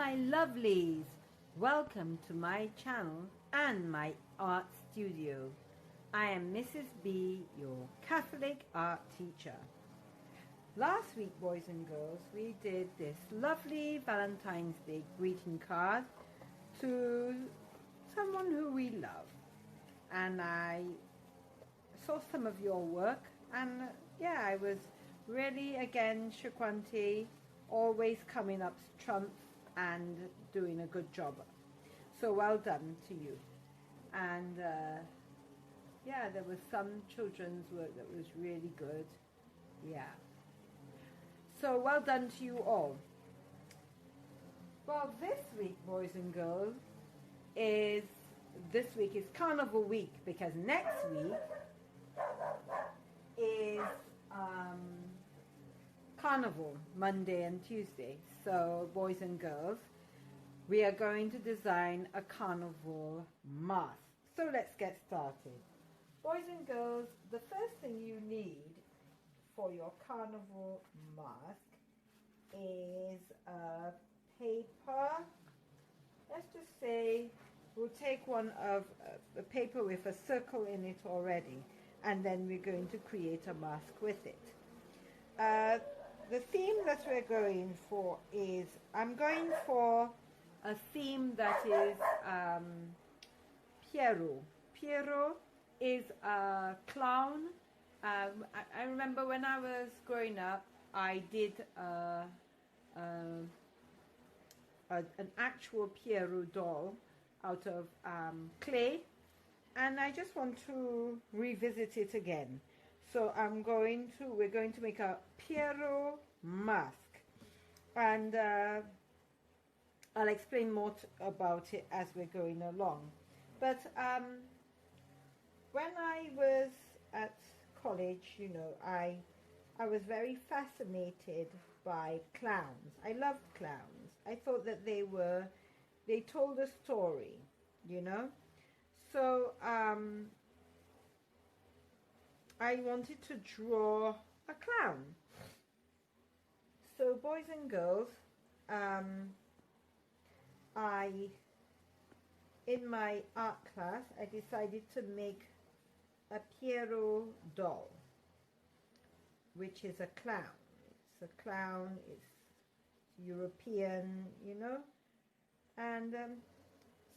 my lovelies, welcome to my channel and my art studio. I am Mrs. B, your Catholic art teacher. Last week, boys and girls, we did this lovely Valentine's Day greeting card to someone who we love, and I saw some of your work, and yeah, I was really, again, Shukwanti, always coming up trumps and doing a good job. So well done to you. And yeah, there was some children's work that was really good. Yeah. So well done to you all. Well, this week, boys and girls, is Carnival week, because next week is Carnival, Monday and Tuesday. So, boys and girls, we are going to design a carnival mask. So let's get started. Boys and girls, the first thing you need for your carnival mask is a paper. Let's just say we'll take one of a paper with a circle in it already, and then we're going to create a mask with it. The theme that we're going for is, I'm going for a theme that is Pierrot. Pierrot is a clown. I remember when I was growing up, I did an actual Pierrot doll out of clay, and I just want to revisit it again. So we're going to make a Pierrot mask, and I'll explain more about it as we're going along. But when I was at college, you know, I was very fascinated by clowns. I loved clowns. I thought that they told a story, you know. So I wanted to draw a clown. So, boys and girls, in my art class, I decided to make a Pierrot doll, which is a clown. It's a clown, it's European, you know. And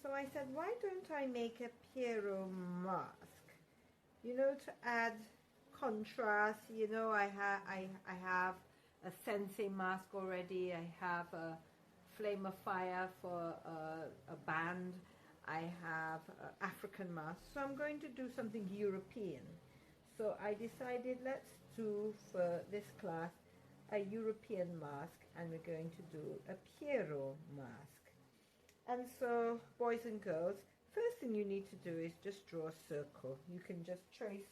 so I said, why don't I make a Pierrot mask? You know, to add contrast. You know, I have a sensei mask already. I have a flame of fire for a band. I have an African mask. So I'm going to do something European. So I decided, let's do for this class a European mask, and we're going to do a Pierrot mask. And so, boys and girls, first thing you need to do is just draw a circle. You can just trace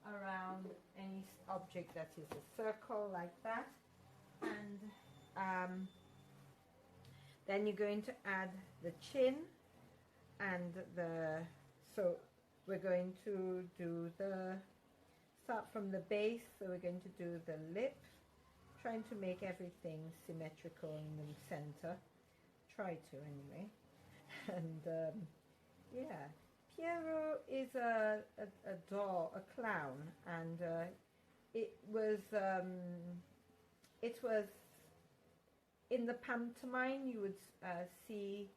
around any object that is a circle like that, and then you're going to add the chin, and so we're going to start from the base. So we're going to do the lip, trying to make everything symmetrical in the center. Try to anyway. And yeah, Pierrot is a doll, a clown, and it was in the pantomime. You would see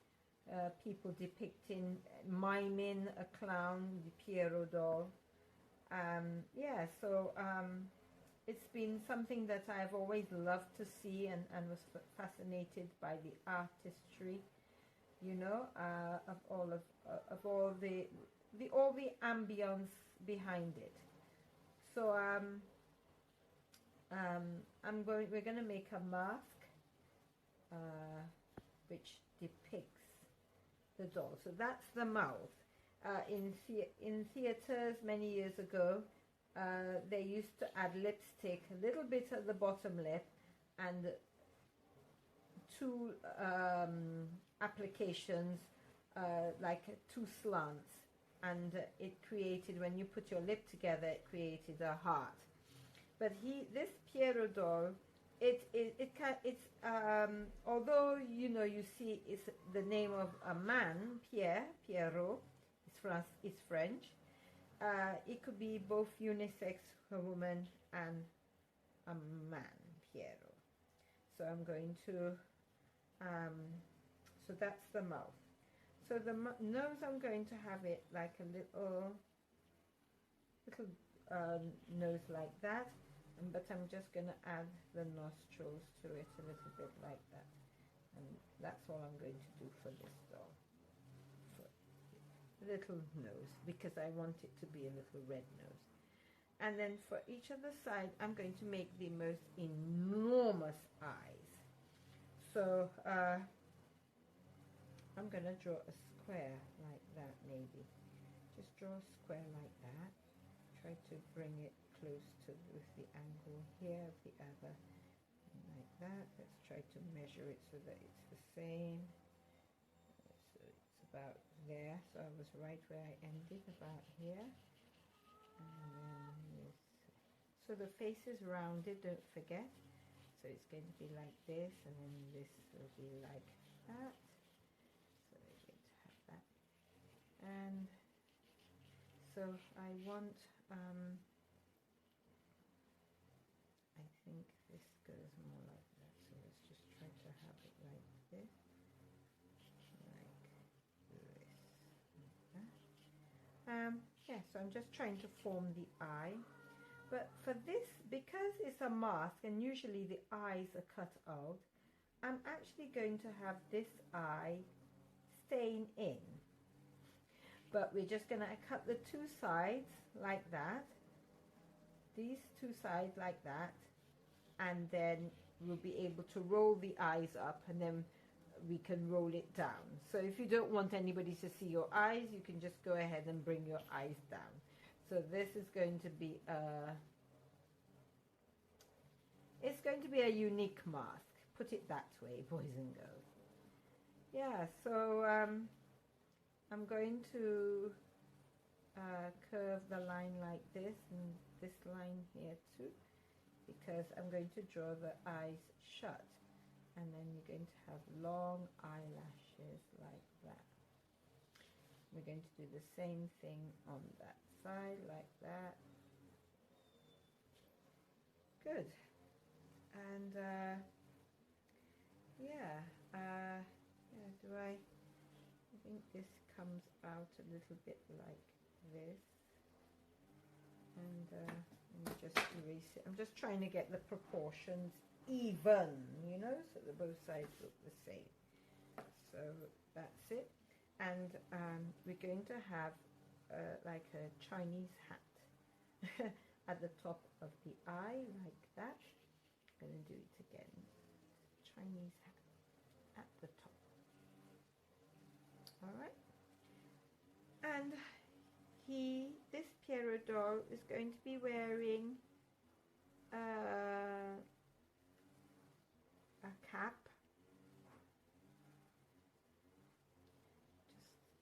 people depicting, miming a clown, the Pierrot doll. Yeah, so it's been something that I've always loved to see, and was fascinated by the artistry, you know, of all the ambience behind it. So we're going to make a mask which depicts the doll. So that's the mouth. In theaters many years ago, they used to add lipstick, a little bit at the bottom lip, and two applications, like two slants, and it created, when you put your lip together, it created a heart. But this Pierrot doll, it it's although you know you see it's the name of a man, Pierrot. It's French. It could be both unisex, a woman and a man, Pierrot. So I'm going to so that's the mouth. So the nose, I'm going to have it like a little nose like that, but I'm just going to add the nostrils to it a little bit like that, and that's all I'm going to do for this doll, for little nose, because I want it to be a little red nose. And then for each of the side, I'm going to make the most enormous eyes. So I'm going to draw a square like that, maybe. Just draw a square like that. Try to bring it close to with the angle here of the other, like that. Let's try to measure it so that it's the same. So it's about there. So I was right where I ended, about here. And then this. So the face is rounded, don't forget. So it's going to be like this, and then this will be like that. So we're going to have that. And so I want, I think this goes more like that. So let's just try to have it like this. Like this. Yeah, so I'm just trying to form the eye. But for this, because it's a mask and usually the eyes are cut out, I'm actually going to have this eye staying in. But we're just going to cut the two sides like that, these two sides like that, and then we'll be able to roll the eyes up, and then we can roll it down. So if you don't want anybody to see your eyes, you can just go ahead and bring your eyes down. So this is going to be it's going to be a unique mask, put it that way, boys and girls. Yeah, so I'm going to curve the line like this, and this line here too, because I'm going to draw the eyes shut, and then you're going to have long eyelashes like that. We're going to do the same thing on that side like that. Good. And yeah, I think this comes out a little bit like this, and let me just erase it. I'm just trying to get the proportions even, you know, so that both sides look the same. So that's it. And we're going to have like a Chinese hat at the top of the eye, like that. I'm going to do it again. Chinese hat at the top. All right. And this Pierrot doll is going to be wearing a cap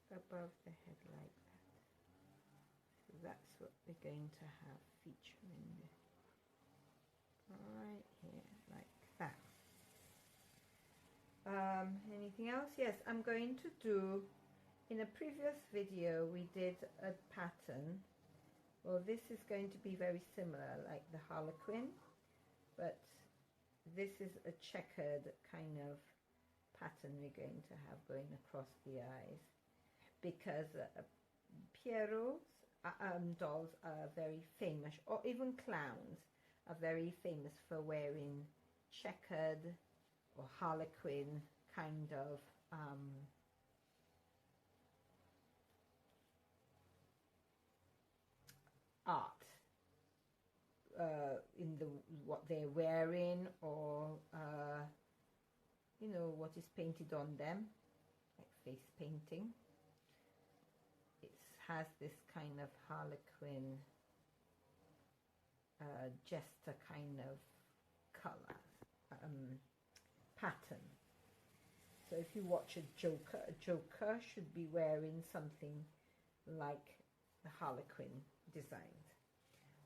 just above the head like that. So that's what we're going to have featuring right here like that. Anything else? Yes, I'm going to do, in a previous video we did a pattern. Well, this is going to be very similar, like the Harlequin, but this is a checkered kind of pattern we're going to have going across the eyes, because Pierrot's dolls are very famous, or even clowns are very famous for wearing checkered or Harlequin kind of art in what they're wearing, or you know, what is painted on them, like face painting. It has this kind of Harlequin jester kind of color pattern. So if you watch a Joker should be wearing something like the Harlequin designs.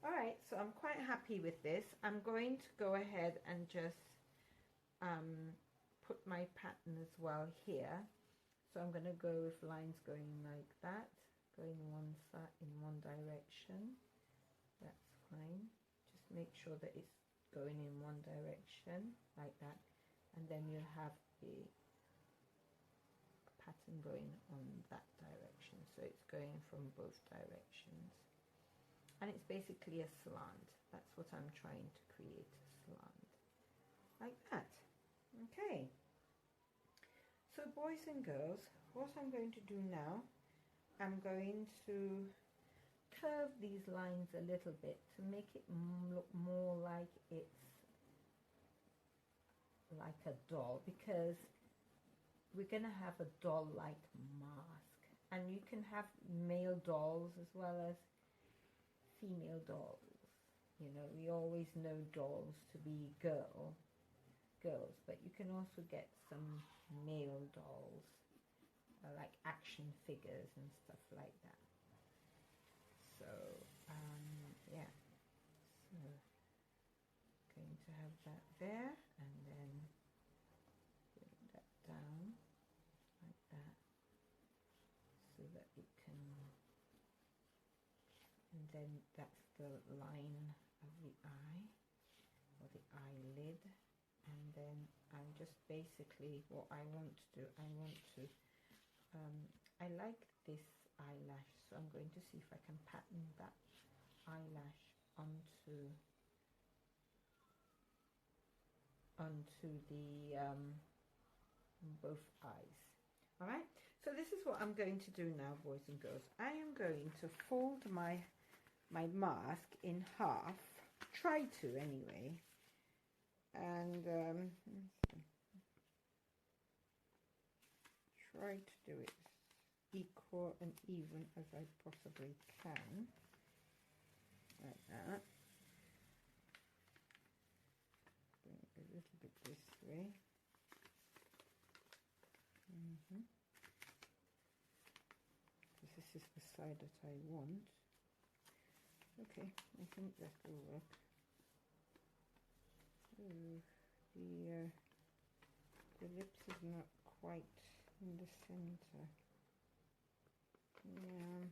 Alright, so I'm quite happy with this. I'm going to go ahead and just put my pattern as well here. So I'm going to go with lines going like that, going one side in one direction. That's fine. Just make sure that it's going in one direction like that, and then you'll have a pattern going on that direction, so it's going from both directions, and it's basically a slant. That's what I'm trying to create, a slant like that. Okay, so boys and girls, what I'm going to do now, I'm going to curve these lines a little bit to make it look more like it's like a doll, because we're going to have a doll-like mask, and you can have male dolls as well as female dolls. You know, we always know dolls to be girls, but you can also get some male dolls, like action figures and stuff like that. So yeah, so going to have that there, and then bring that down like that, so that it can, and then that's the line of the eye, or the eyelid. And then I'm just basically, what I want to do, I want to I like this eyelash, so I'm going to see if I can pattern that eyelash onto the both eyes. All right, so this is what I'm going to do now, boys and girls. I am going to fold my mask in half, try to anyway, and try to do it equal and even as I possibly can, like that. Bring it a little bit this way. Because this is the side that I want. Okay, I think that will work. The lips is not quite in the center. Yeah,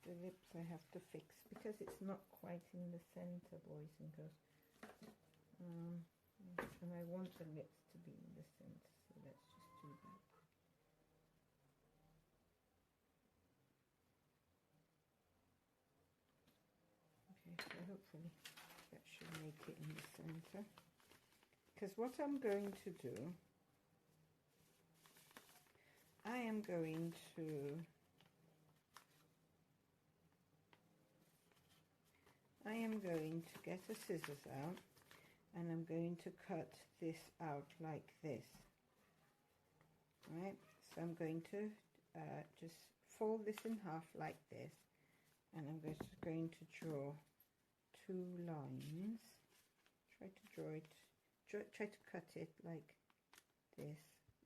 the lips I have to fix because it's not quite in the center, boys and girls. And I want the lips to be in the center, so let's just do that. Okay, so hopefully that should make it in the center. Because what I'm going to do, I am going to get a scissors out, and I'm going to cut this out like this. Right, so I'm going to just fold this in half like this, and I'm just going to draw two lines. Try to draw it, try to cut it like this,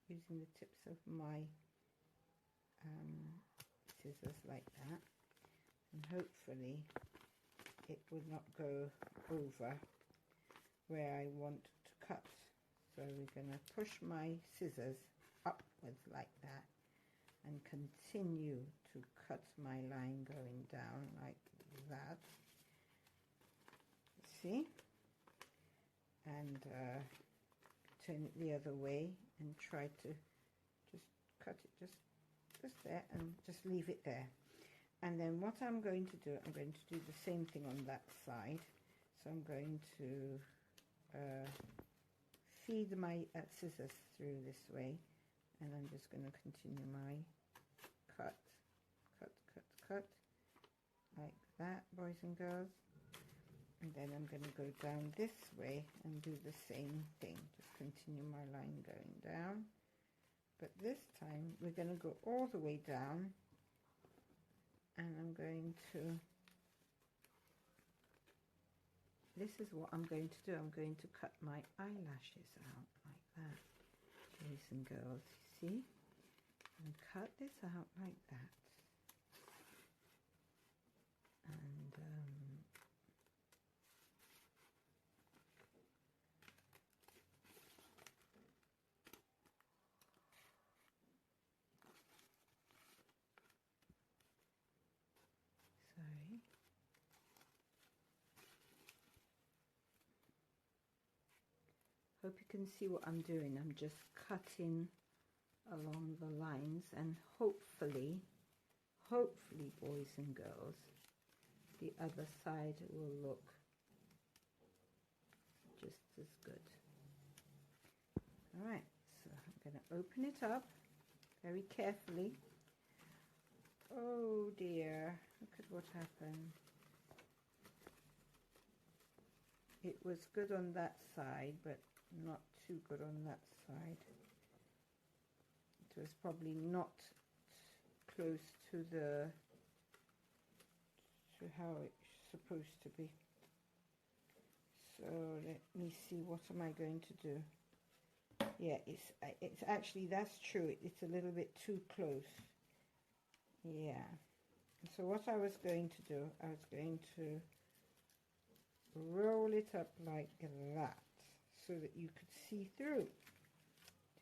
using the tips of my scissors like that, and hopefully it will not go over where I want to cut. So we're going to push my scissors upwards like that and continue to cut my line going down like that. See? And turn it the other way and try to just cut it just there, and just leave it there. And then what I'm going to do, I'm going to do the same thing on that side. So I'm going to feed my scissors through this way, and I'm just going to continue my cut like that, boys and girls. And then I'm going to go down this way and do the same thing, just continue my line going down. But this time we're going to go all the way down, and I'm going to, this is what I'm going to do. I'm going to cut my eyelashes out like that, boys and girls, you see? And cut this out like that. And Hope you can see what I'm doing. I'm just cutting along the lines, and hopefully, boys and girls, the other side will look just as good. All right, so I'm going to open it up very carefully. Oh dear, look at what happened. It was good on that side, but not too good on that side. It was probably not close to how it's supposed to be. So let me see, what am I going to do? Yeah, it's actually, that's true, it's a little bit too close. Yeah. So what I was going to do, I was going to roll it up like that so that you could see through.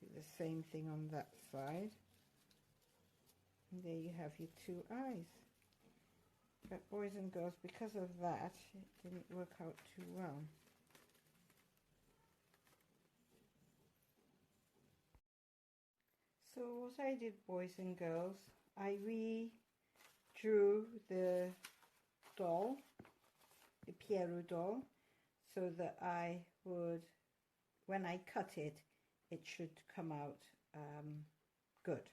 Do the same thing on that side. And there you have your two eyes. But boys and girls, because of that, it didn't work out too well. So what I did, boys and girls, I redrew the doll, the Pierrot doll, so that I would, when I cut it, it should come out good.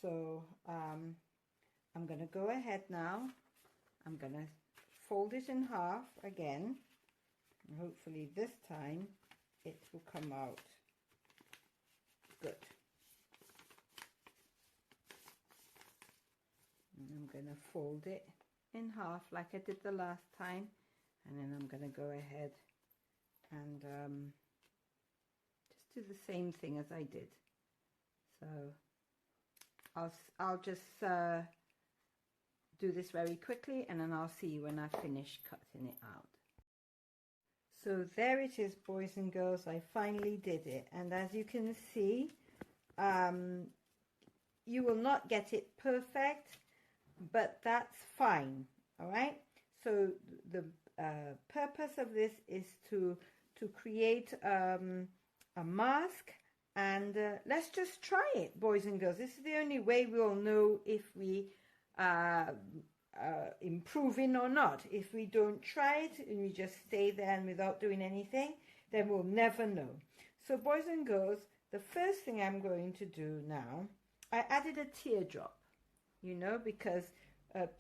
So I'm going to go ahead now. I'm going to fold it in half again, and hopefully this time it will come out good. And I'm going to fold it in half like I did the last time, and then I'm going to go ahead and just do the same thing as I did. So I'll just do this very quickly, and then I'll see you when I finish cutting it out. So there it is, boys and girls, I finally did it, and as you can see, you will not get it perfect, but that's fine. All right, so the purpose of this is to create a mask, and let's just try it, boys and girls. This is the only way we'll know if we improving or not. If we don't try it and we just stay there and without doing anything, then we'll never know. So boys and girls, the first thing I'm going to do now, I added a teardrop, you know, because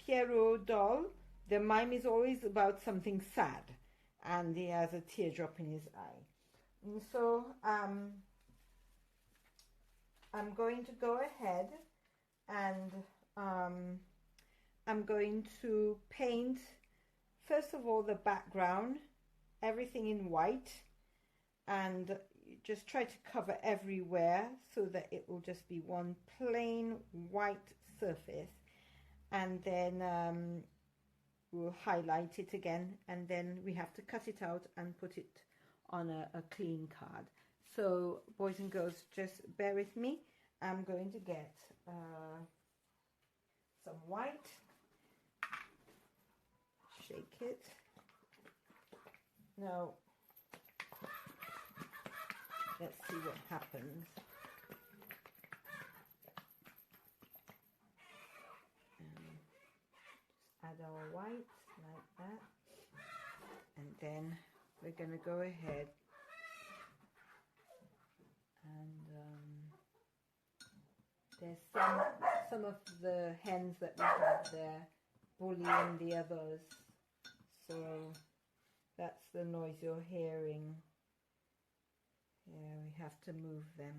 Pierrot doll, the mime is always about something sad, and he has a teardrop in his eye. And so I'm going to go ahead and I'm going to paint, first of all, the background, everything in white, and just try to cover everywhere so that it will just be one plain white surface, and then we'll highlight it again, and then we have to cut it out and put it on a clean card. So boys and girls, just bear with me. I'm going to get some white, shake it. Now let's see what happens. Just add our white like that, and then we're going to go ahead and there's some of the hens that we have there bullying the others, so that's the noise you're hearing. Yeah, we have to move them.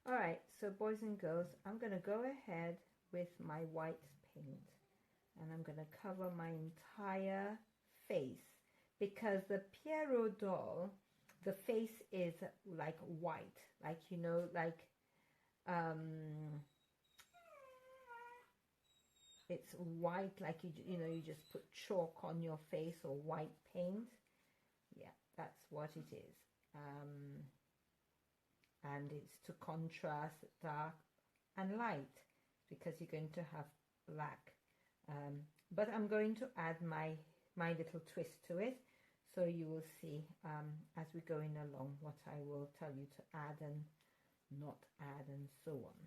All right, so boys and girls, I'm going to go ahead with my white paint, and I'm going to cover my entire face, because the Pierrot doll, the face is like white, like, you know, like it's white, like you know, you just put chalk on your face or white paint. Yeah, that's what it is. And it's to contrast dark and light, because you're going to have black, but I'm going to add my little twist to it. So you will see as we're going along what I will tell you to add and not add and so on.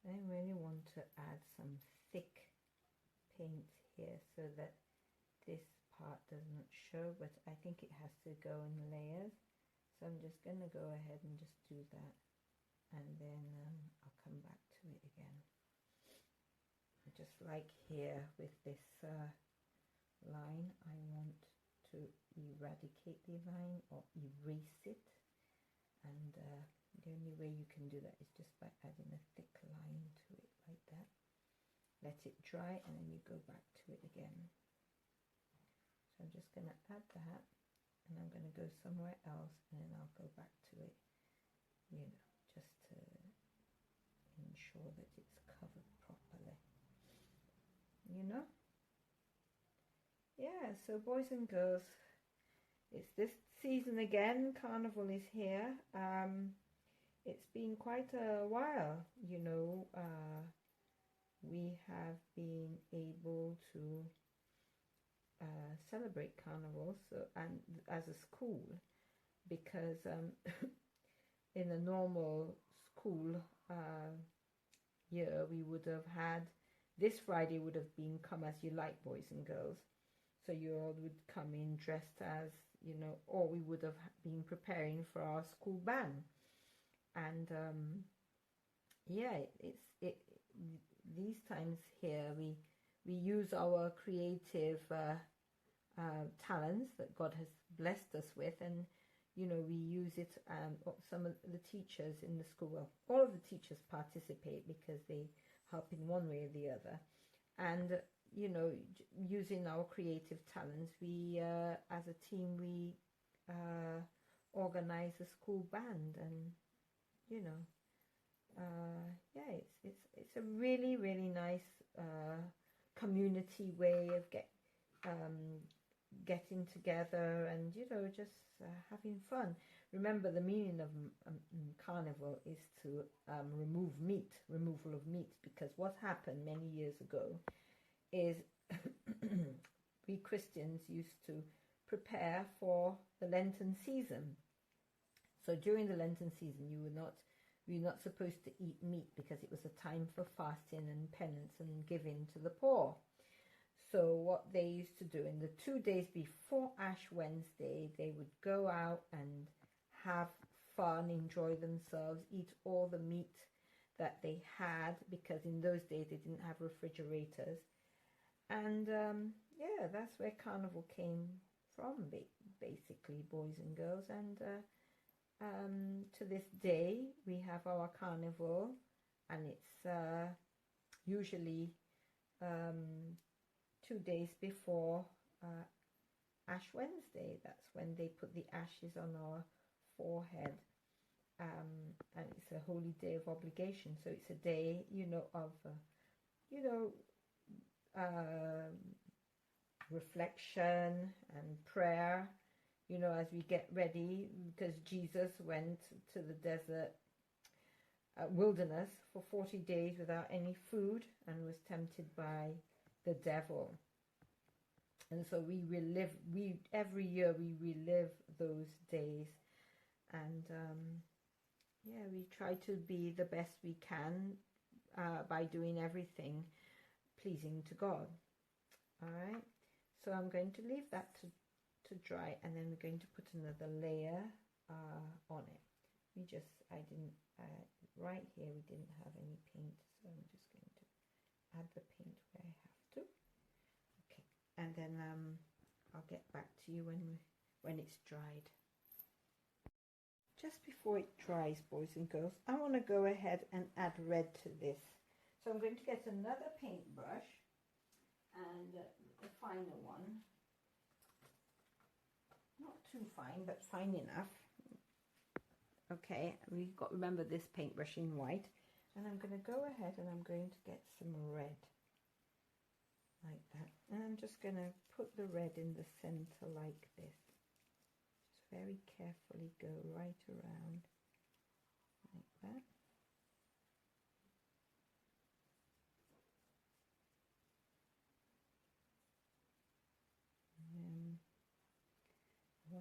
I really want to add some thick paint here so that this part does not show, but I think it has to go in layers. So I'm just going to go ahead and just do that, and then I'll come back to it again. Just like here with this line, I want to eradicate the line or erase it, and the only way you can do that is just by adding a thick line to it like that. Let it dry and then you go back to it again. So I'm just going to add that, and I'm going to go somewhere else, and then I'll go back to it, you know, just to ensure that it's covered properly, you know. Yeah, so boys and girls, it's this season again. Carnival is here. It's been quite a while, you know. We have been able to celebrate Carnival, so, and as a school, because in a normal school year, we would have had, this Friday would have been Come As You Like, boys and girls. So you all would come in dressed as, you know, or we would have been preparing for our school band. And yeah, these times here we use our creative talents that God has blessed us with, and you know, we use it. Some of the teachers in the school, well, all of the teachers participate because they help in one way or the other, and you know, using our creative talents, we as a team we organize a school band, and you know, yeah, it's a really nice community way of getting together, and you know, just having fun. Remember, the meaning of Carnival is to removal of meat, because what happened many years ago is we Christians used to prepare for the Lenten season. So during the Lenten season, we were not supposed to eat meat, because it was a time for fasting and penance and giving to the poor. So what they used to do, in the 2 days before Ash Wednesday, they would go out and have fun, enjoy themselves, eat all the meat that they had, because in those days they didn't have refrigerators. And yeah, that's where Carnival came from, basically, boys and girls. And to this day, we have our Carnival, and it's usually 2 days before Ash Wednesday. That's when they put the ashes on our forehead, and it's a holy day of obligation. So it's a day, you know, of you know, reflection and prayer, you know, as we get ready, because Jesus went to the desert wilderness for 40 days without any food and was tempted by the devil. And so every year we relive those days, and yeah, we try to be the best we can by doing everything pleasing to God. All right, so I'm going to leave that to dry, and then we're going to put another layer on it. Right here we didn't have any paint, so I'm just going to add the paint where I have to. Okay, and then I'll get back to you when it's dried. Just before it dries, boys and girls, I want to go ahead and add red to this. So I'm going to get another paintbrush, and a finer one. Not too fine, but fine enough. Okay, we've got, remember, this paintbrush in white, and I'm going to go ahead and I'm going to get some red like that, and I'm just going to put the red in the center like this. Just very carefully go right around like that.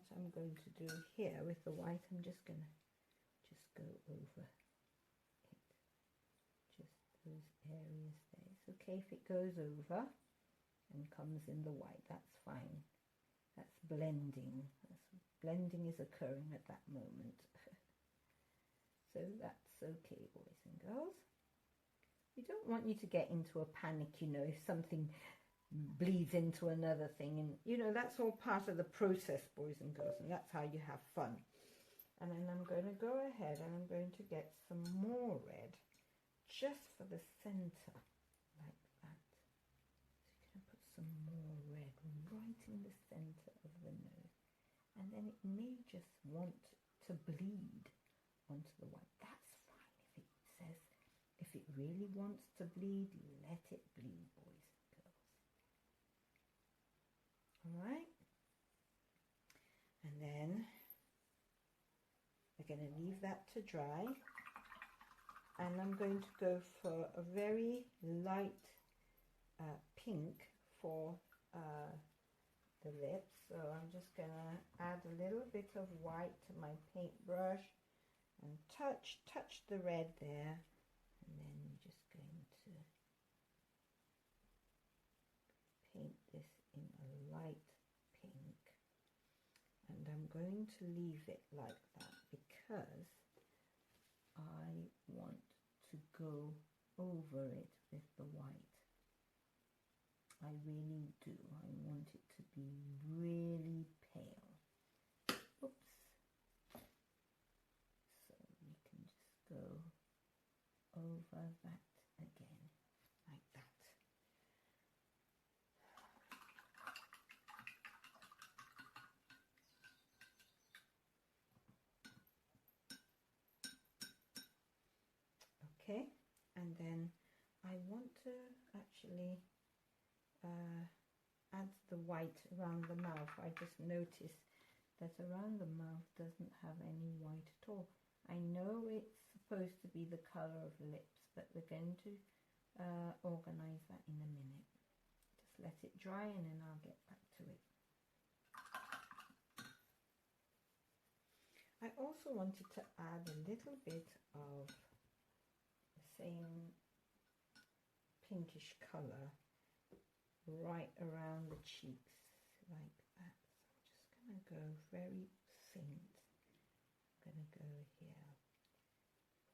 what I'm going to do here with the white, I'm just going to just go over it, just those areas there. It's okay if it goes over and comes in the white, that's fine. That's blending. Blending is occurring at that moment. So that's okay, boys and girls. We don't want you to get into a panic, you know, if something bleeds into another thing, and you know, that's all part of the process, boys and girls, and that's how you have fun. And then I'm going to go ahead and I'm going to get some more red just for the center, like that. So you're going to put some more red right in the center of the nose, and then it may just want to bleed onto the white. That's fine. If it says, if it really wants to bleed, let it bleed, boys and girls. All right, and then we're going to leave that to dry, and I'm going to go for a very light pink for the lips. So I'm just going to add a little bit of white to my paintbrush and touch the red there, and then we're just going to paint this in a light pink, and I'm going to leave it like that because I want to go over it with the white. I really do. I want it to be really pale. Oops. So we can just go over that again, like that. Okay, and then I want to actually add the white around the mouth. I just noticed that around the mouth doesn't have any white at all. I know it's supposed to be the color of lips, but we're going to organize that in a minute. Just let it dry and then I'll get back to it. I also wanted to add a little bit of the same pinkish color right around the cheeks, like that. So I'm just going to go very faint. I'm going to go here,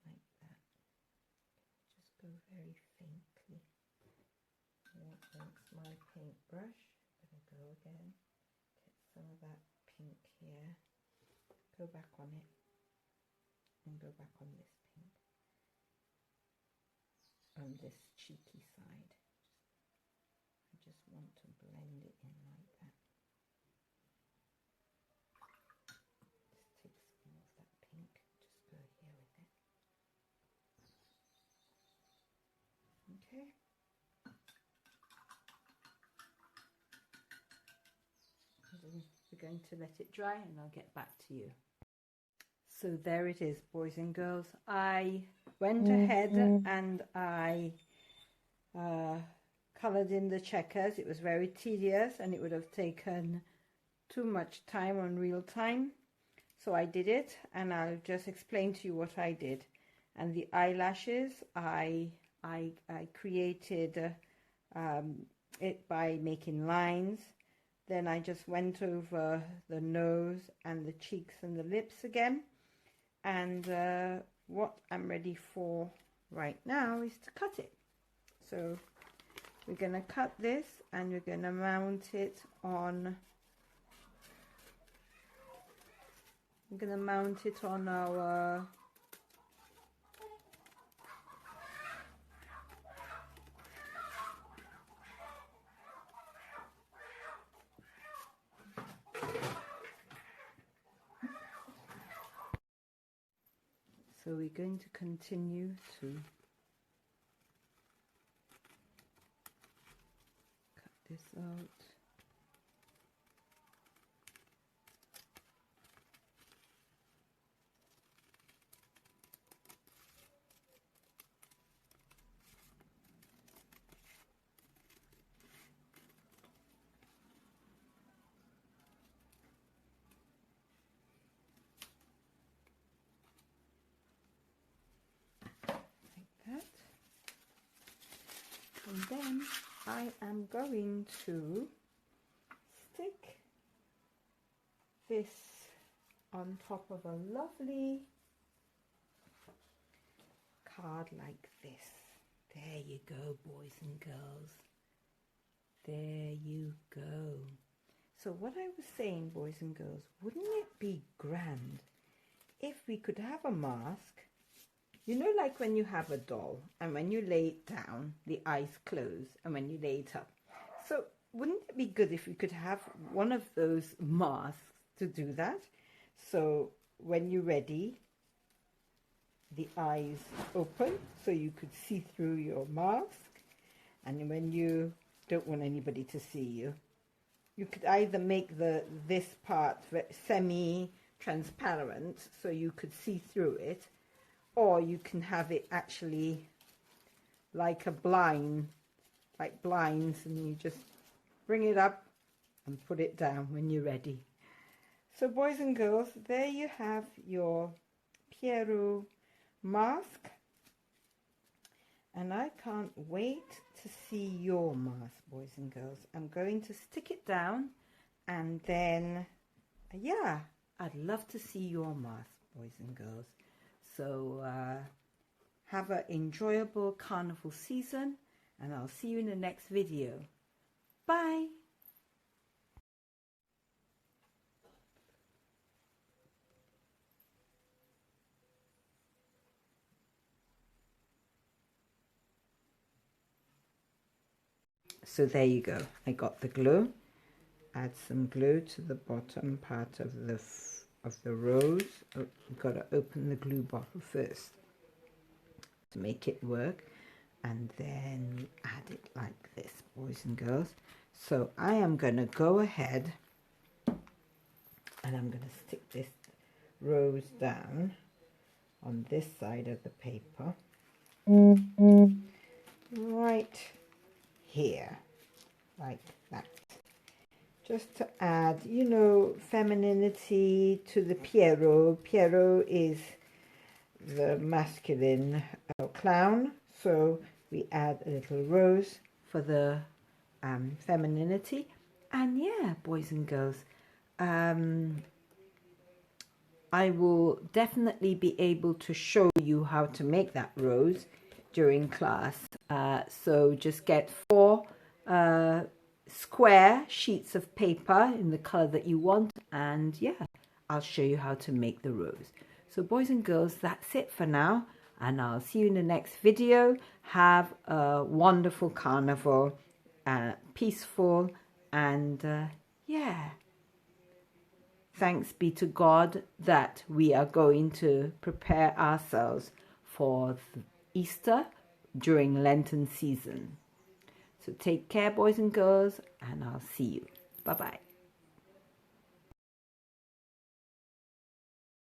like that. Just go very faintly. Against my paintbrush. I'm going to go again, get some of that pink here, go back on it, and go back on this pink, on this cheeky side. I just want to blend it in like that. Just take some of that pink, just go here with it. Okay. And then we're going to let it dry and I'll get back to you. So there it is, boys and girls. I went ahead and I coloured in the checkers. It was very tedious and it would have taken too much time on real time. So I did it, and I'll just explain to you what I did. And the eyelashes, I created it by making lines. Then I just went over the nose and the cheeks and the lips again. And what I'm ready for right now is to cut it. So we're going to cut this and we're going to mount it on, we're going to mount it on our so we're going to continue to cut this out. And then I am going to stick this on top of a lovely card like this. There you go, boys and girls. There you go. So what I was saying, boys and girls, wouldn't it be grand if we could have a mask, you know, like when you have a doll and when you lay it down, the eyes close, and when you lay it up. So wouldn't it be good if we could have one of those masks to do that? So when you're ready, the eyes open so you could see through your mask, and when you don't want anybody to see you, you could either make this part semi-transparent so you could see through it, or you can have it actually like a blind, like blinds, and you just bring it up and put it down when you're ready. So boys and girls, there you have your Pierrot mask, and I can't wait to see your mask, boys and girls. I'm going to stick it down, and then yeah, I'd love to see your mask, boys and girls. So have an enjoyable carnival season, and I'll see you in the next video. Bye. So there you go. I got the glue. Add some glue to the bottom part of the rose. Oh, you've got to open the glue bottle first to make it work, and then add it like this, boys and girls. So I am going to go ahead and I'm going to stick this rose down on this side of the paper, right here, like that, just to add, you know, femininity to the Pierrot. Pierrot is the masculine clown, so we add a little rose for the femininity. And yeah, boys and girls, I will definitely be able to show you how to make that rose during class. So just get 4 square sheets of paper in the color that you want, and yeah, I'll show you how to make the rose. So boys and girls, that's it for now, and I'll see you in the next video. Have a wonderful carnival, peaceful, and yeah, thanks be to God that we are going to prepare ourselves for Easter during Lenten season. So take care, boys and girls, and I'll see you. Bye-bye.